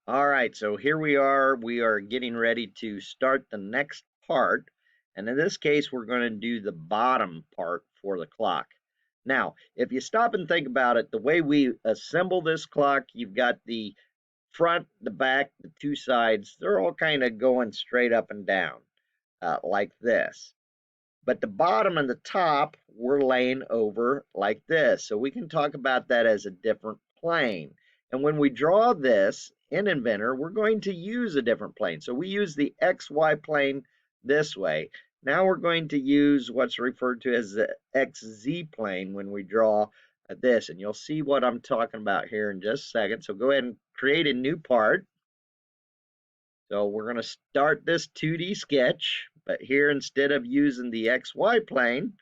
All right, so here we are. We are getting ready to start the next part. And in this case, we're going to do the bottom part for the clock. Now, if you stop and think about it, the way we assemble this clock, you've got the front, the back, the two sides. They're all kind of going straight up and down like this. But the bottom and the top, we're laying over like this. So we can talk about that as a different plane. And when we draw this in Inventor, we're going to use a different plane. So we use the XY plane this way. Now we're going to use what's referred to as the XZ plane when we draw this. And you'll see what I'm talking about here in just a second. So go ahead and create a new part. So we're going to start this 2D sketch, but here instead of using the XY plane,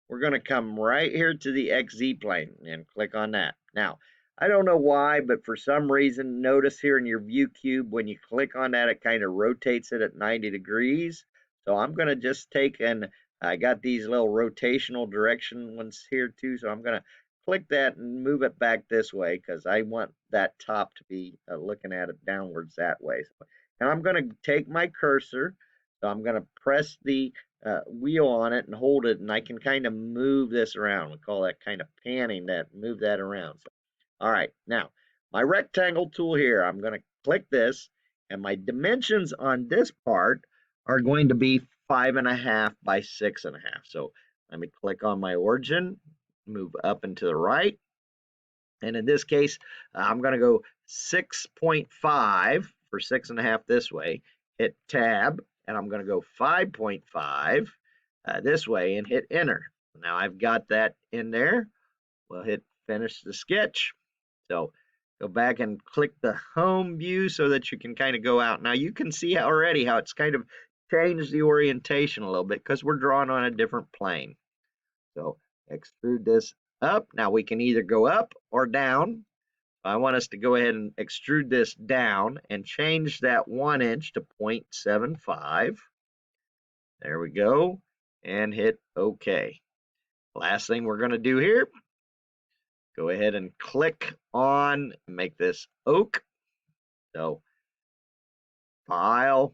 we're going to come right here to the XZ plane and click on that. Now, I don't know why, but for some reason, notice here in your view cube, when you click on that, it kind of rotates it at 90 degrees. So I'm going to just take and I got these little rotational direction ones here too. So I'm going to click that and move it back this way because I want that top to be looking at it downwards that way. So, and I'm going to take my cursor, so I'm going to press the wheel on it and hold it, and I can kind of move this around. We call that kind of panning that, move that around. So, all right, now my rectangle tool here, I'm going to click this, and my dimensions on this part are going to be 5.5 by 6.5. So let me click on my origin, move up and to the right. And in this case, I'm going to go 6.5 for 6.5 this way, hit tab, and I'm going to go 5.5 this way and hit enter. Now I've got that in there. We'll hit finish the sketch. So go back and click the home view so that you can kind of go out. Now you can see already how it's kind of changed the orientation a little bit because we're drawing on a different plane. So extrude this up. Now we can either go up or down. I want us to go ahead and extrude this down and change that 1 inch to 0.75. There we go. And hit OK. Last thing we're going to do here, go ahead and click on, make this oak. So File,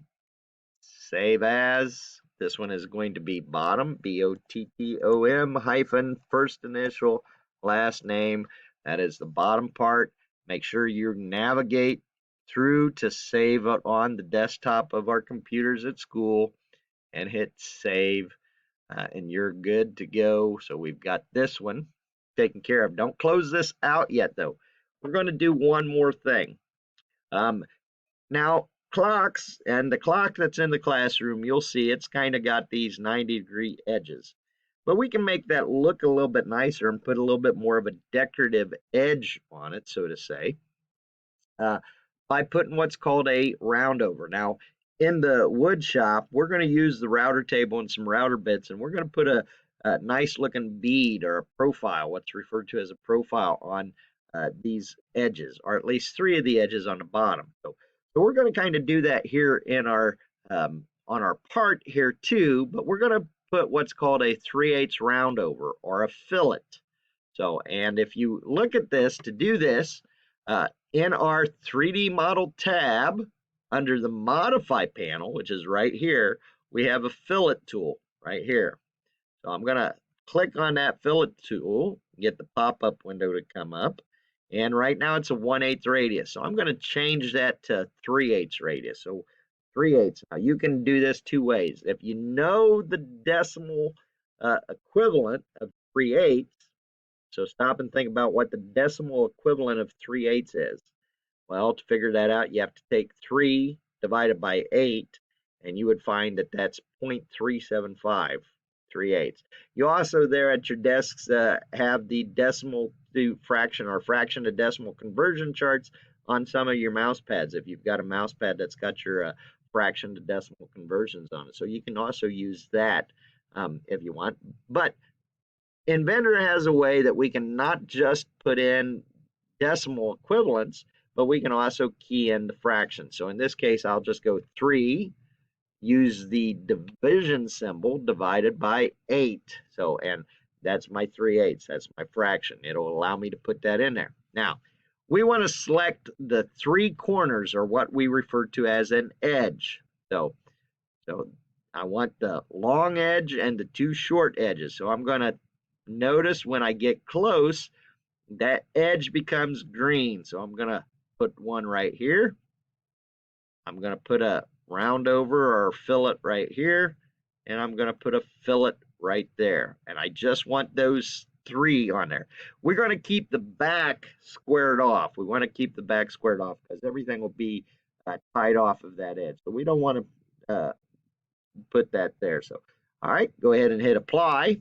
Save As. This one is going to be bottom, B-O-T-T-O-M hyphen first initial, last name. That is the bottom part. Make sure you navigate through to save it on the desktop of our computers at school and hit save, and you're good to go. So we've got this one taken care of. Don't close this out yet, though. We're going to do one more thing. Now, clocks, and the clock that's in the classroom, you'll see it's kind of got these 90-degree edges. But we can make that look a little bit nicer and put a little bit more of a decorative edge on it, so to say, by putting what's called a roundover. Now, in the wood shop, we're going to use the router table and some router bits, and we're going to put a nice looking bead or a profile, what's referred to as a profile on these edges, or at least 3 of the edges on the bottom. So we're going to kind of do that here in our on our part here too, but we're going to put what's called a 3/8 roundover or a fillet. So, and if you look at this, to do this, in our 3D model tab under the modify panel, which is right here, we have a fillet tool right here. So I'm going to click on that fillet tool, get the pop-up window to come up. And right now it's a 1/8 radius. So I'm going to change that to 3/8 radius. So 3/8. Now you can do this 2 ways. If you know the decimal equivalent of 3/8, so stop and think about what the decimal equivalent of 3/8 is. Well, to figure that out, you have to take 3 divided by 8, and you would find that that's 0.375. 3/8. You also there at your desks have the decimal to fraction or fraction to decimal conversion charts on some of your mouse pads if you've got a mouse pad that's got your fraction to decimal conversions on it. So you can also use that if you want. But Inventor has a way that we can not just put in decimal equivalents, but we can also key in the fraction. So in this case, I'll just go 3, use the division symbol, divided by 8. So, and that's my 3/8. That's my fraction. It'll allow me to put that in there. Now, we want to select the 3 corners, or what we refer to as an edge. So I want the long edge and the 2 short edges. So I'm going to notice when I get close, that edge becomes green. So I'm going to put one right here. I'm going to put a round over or fillet right here, and I'm going to put a fillet right there. And I just want those 3 on there. We're going to keep the back squared off. We want to keep the back squared off because everything will be tied off of that edge. So we don't want to put that there. So, all right, go ahead and hit apply.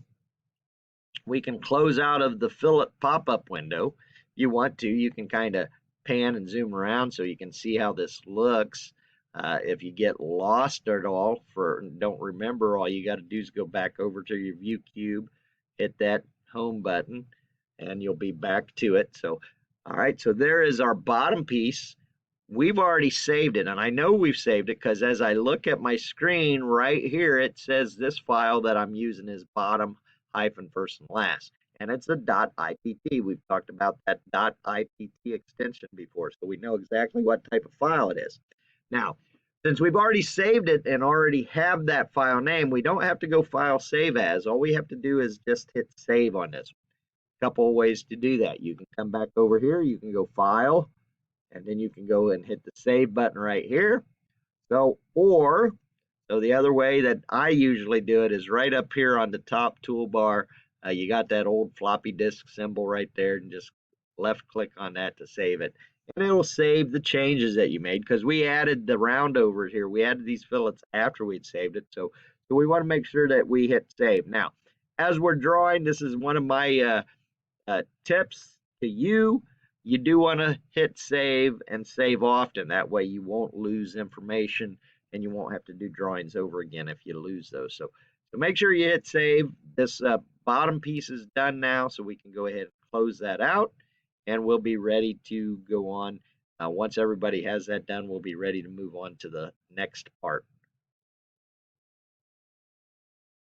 We can close out of the fillet pop-up window. If you want to, you can kind of pan and zoom around so you can see how this looks. If you get lost at all or don't remember, all you got to do is go back over to your view cube, hit that home button, and you'll be back to it. So, all right, so there is our bottom piece. We've already saved it, and I know we've saved it because as I look at my screen right here, it says this file that I'm using is bottom-first and last, and it's a .ipt. We've talked about that .ipt extension before, so we know exactly what type of file it is. Now, since we've already saved it and already have that file name, we don't have to go File, Save As. All we have to do is just hit Save on this. A couple of ways to do that. You can come back over here, you can go File, and then you can go and hit the Save button right here. So the other way that I usually do it is right up here on the top toolbar. You got that old floppy disk symbol right there, and just left click on that to save it. And it'll save the changes that you made because we added the round over here. We added these fillets after we'd saved it. So we want to make sure that we hit save. Now, as we're drawing, this is one of my tips to you. You do want to hit save and save often. That way you won't lose information and you won't have to do drawings over again if you lose those. So make sure you hit save. This bottom piece is done now, so we can go ahead and close that out, and we'll be ready to go on. Once everybody has that done, we'll be ready to move on to the next part.